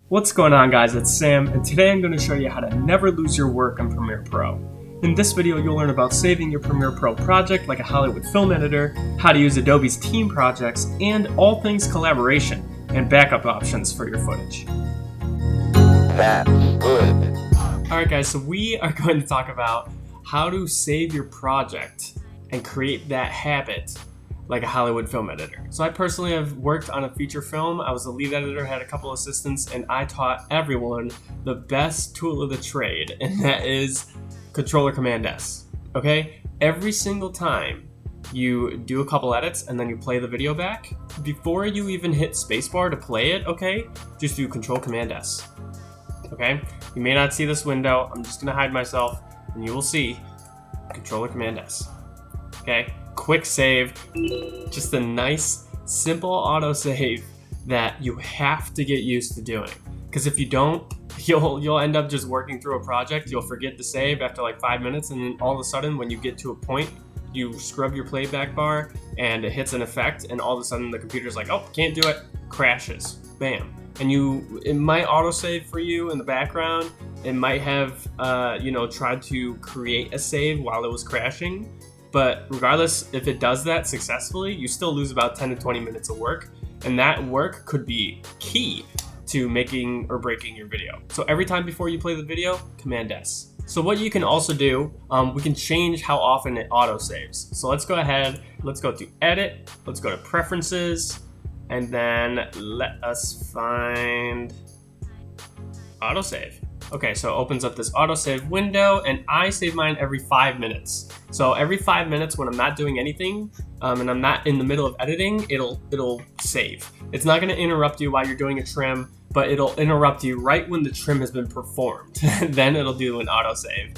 What's going on, guys? It's Sam, and today I'm going to show you how to never lose your work in Premiere Pro. In this video, you'll learn about saving your Premiere Pro project like a Hollywood film editor, how to use Adobe's team projects, and all things collaboration and backup options for your footage. That's good. Alright guys, so we are going to talk about how to save your project and create that habit like a Hollywood film editor. So I personally have worked on a feature film. I was the lead editor, had a couple assistants, and I taught everyone the best tool of the trade, and that is Control-Command-S. Okay? Every single time you do a couple edits and then you play the video back, before you even hit spacebar to play it, okay, just do Control-Command-S. Okay? You may not see this window. I'm just gonna hide myself, and you will see Control-Command-S. Okay? Quick save, just a nice, simple autosave that you have to get used to doing. Because if you don't, you'll end up just working through a project, you'll forget to save after like 5 minutes, and then all of a sudden when you get to a point, you scrub your playback bar and it hits an effect, and all of a sudden the computer's like, oh, can't do it, crashes, bam. And it might autosave for you in the background. It might have, tried to create a save while it was crashing. But regardless, if it does that successfully, you still lose about 10 to 20 minutes of work. And that work could be key to making or breaking your video. So every time before you play the video, Command-S. So what you can also do, we can change how often it autosaves. So let's go ahead, let's go to Edit, let's go to Preferences, and then let us find Autosave. Okay, so it opens up this autosave window, and I save mine every 5 minutes. So every 5 minutes when I'm not doing anything, and I'm not in the middle of editing, it'll save. It's not gonna interrupt you while you're doing a trim, but it'll interrupt you right when the trim has been performed. Then it'll do an autosave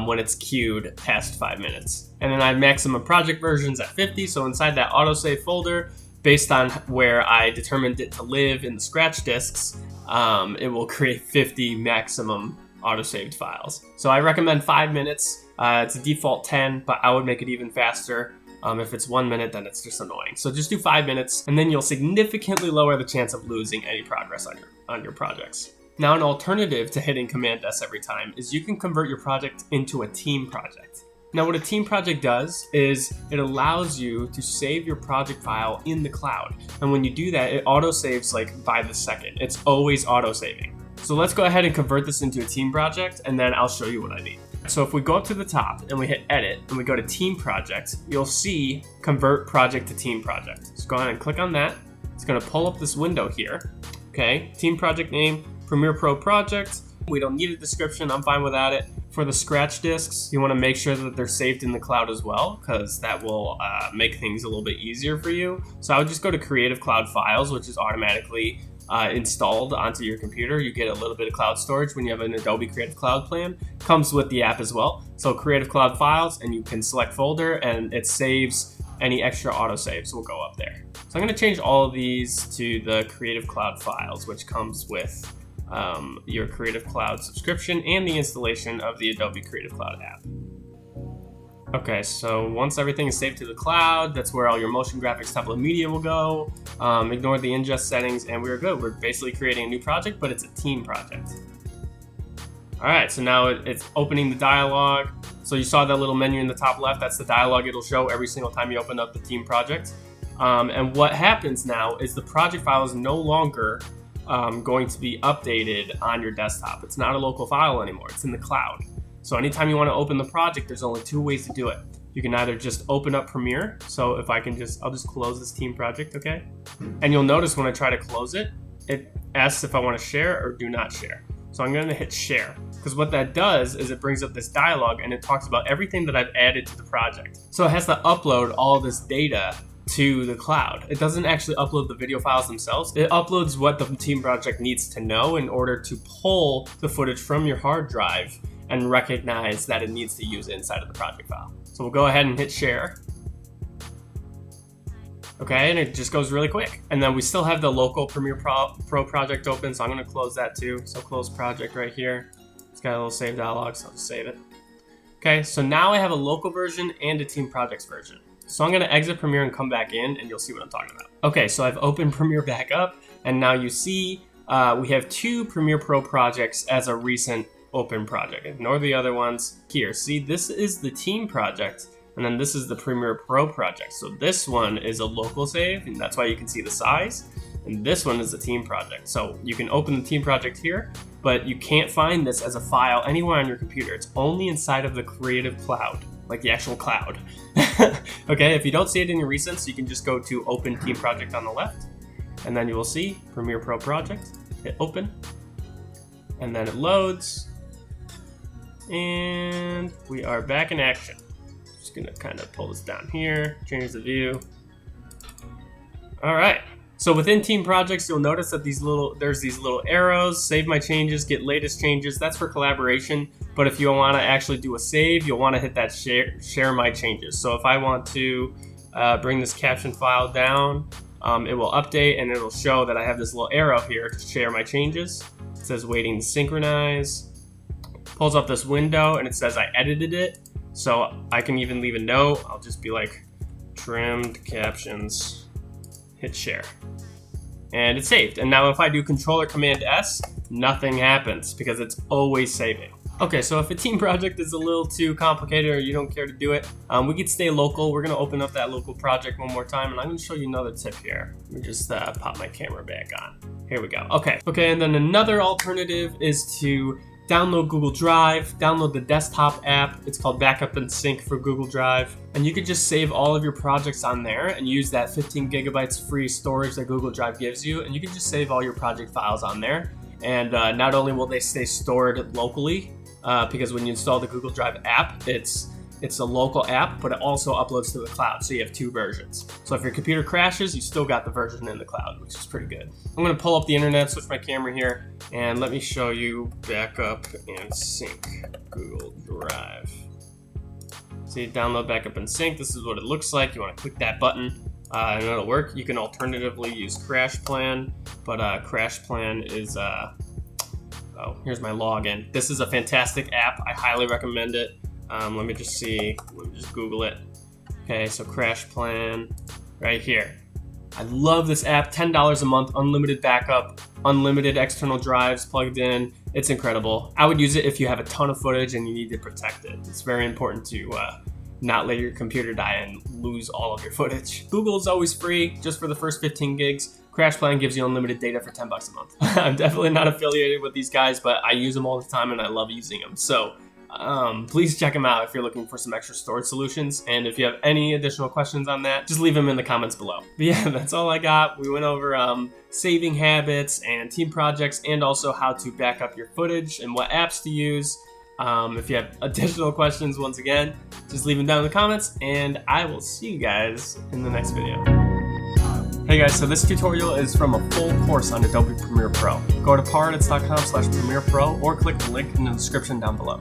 when it's queued past 5 minutes. And then I have maximum project versions at 50, so inside that autosave folder, based on where I determined it to live in the scratch disks, it will create 50 maximum autosaved files. So I recommend 5 minutes. It's a default 10, but I would make it even faster. If it's 1 minute, then it's just annoying. So just do 5 minutes, and then you'll significantly lower the chance of losing any progress on your projects. Now, an alternative to hitting Command-S every time is you can convert your project into a team project. Now, what a team project does is it allows you to save your project file in the cloud. And when you do that, it autosaves like by the second. It's always autosaving. So let's go ahead and convert this into a team project, and then I'll show you what I mean. So if we go up to the top and we hit Edit and we go to Team Project, you'll see Convert Project to Team Project. So go ahead and click on that. It's gonna pull up this window here. Okay, team project name, Premiere Pro project. We don't need a description, I'm fine without it. For the scratch disks, you want to make sure that they're saved in the cloud as well, because that will make things a little bit easier for you. So I would just go to Creative Cloud Files, which is automatically installed onto your computer. You get a little bit of cloud storage when you have an Adobe Creative Cloud plan. Comes with the app as well. So Creative Cloud Files, and you can select folder, and it saves any extra autosaves will go up there. So I'm going to change all of these to the Creative Cloud Files, which comes with your Creative Cloud subscription and the installation of the Adobe Creative Cloud app. Okay, so once everything is saved to the cloud, that's where all your motion graphics template media will go. Ignore the ingest settings, and we're good. We're basically creating a new project, but it's a team project. All right, so now it's opening the dialog. So you saw that little menu in the top left. That's the dialog it'll show every single time you open up the team project. And what happens now is the project file is no longer going to be updated on your desktop. It's not a local file anymore, it's in the cloud. So anytime you want to open the project, there's only 2 ways to do it. You can either just open up Premiere. So if I'll just close this team project, okay? And you'll notice when I try to close it, it asks if I want to share or do not share. So I'm going to hit share, because what that does is it brings up this dialog and it talks about everything that I've added to the project. So it has to upload all this data to the cloud. It doesn't actually upload the video files themselves. It uploads what the team project needs to know in order to pull the footage from your hard drive and recognize that it needs to use it inside of the project file. So we'll go ahead and hit share. Okay, and it just goes really quick. And then we still have the local Premiere Pro project open, so I'm gonna close that too. So close project right here. It's got a little save dialog, so I'll just save it. Okay, so now I have a local version and a team projects version. So I'm gonna exit Premiere and come back in, and you'll see what I'm talking about. Okay, so I've opened Premiere back up, and now you see we have 2 Premiere Pro projects as a recent open project. Ignore the other ones. Here, see, this is the team project, and then this is the Premiere Pro project. So this one is a local save, and that's why you can see the size. And this one is a team project. So you can open the team project here, but you can't find this as a file anywhere on your computer. It's only inside of the Creative Cloud, like the actual cloud. Okay, if you don't see it in your recents, you can just go to Open Team Project on the left, and then you will see Premiere Pro project. Hit open, and then it loads, and we are back in action. Just gonna kind of pull this down here, change the view. All right. So within team projects, you'll notice that there's these little arrows, save my changes, get latest changes. That's for collaboration. But if you want to actually do a save, you'll want to hit that share my changes. So if I want to bring this caption file down, it will update and it'll show that I have this little arrow here to share my changes. It says waiting to synchronize. Pulls up this window and it says I edited it. So I can even leave a note. I'll just be like trimmed captions. Hit share, and it's saved. And now if I do Control or Command S, nothing happens because it's always saving. Okay, so if a team project is a little too complicated or you don't care to do it, we could stay local. We're gonna open up that local project one more time, and I'm gonna show you another tip here. Let me just pop my camera back on. Here we go. Okay, and then another alternative is to download Google Drive, download the desktop app. It's called Backup and Sync for Google Drive. And you could just save all of your projects on there and use that 15 gigabytes free storage that Google Drive gives you. And you can just save all your project files on there. And not only will they stay stored locally, because when you install the Google Drive app, it's a local app, but it also uploads to the cloud, so you have 2 versions. So if your computer crashes, you still got the version in the cloud, which is pretty good. I'm gonna pull up the internet, switch my camera here, and let me show you Backup and Sync Google Drive. See, download Backup and Sync. This is what it looks like. You wanna click that button, and it'll work. You can alternatively use Crash Plan, but Crash Plan is, oh, here's my login. This is a fantastic app. I highly recommend it. Let me just Google it. Okay, so Crash Plan right here. I love this app, $10 a month, unlimited backup, unlimited external drives plugged in. It's incredible. I would use it if you have a ton of footage and you need to protect it. It's very important to not let your computer die and lose all of your footage. Google is always free, just for the first 15 gigs. Crash Plan gives you unlimited data for $10 a month. I'm definitely not affiliated with these guys, but I use them all the time and I love using them. So please check them out if you're looking for some extra storage solutions. And if you have any additional questions on that, just leave them in the comments below. But yeah, that's all I got. We went over saving habits and team projects, and also how to back up your footage and what apps to use. If you have additional questions, once again, just leave them down in the comments, and I will see you guys in the next video. Hey guys, so this tutorial is from a full course on Adobe Premiere Pro. Go to ParEdits.com/Premiere Pro or click the link in the description down below.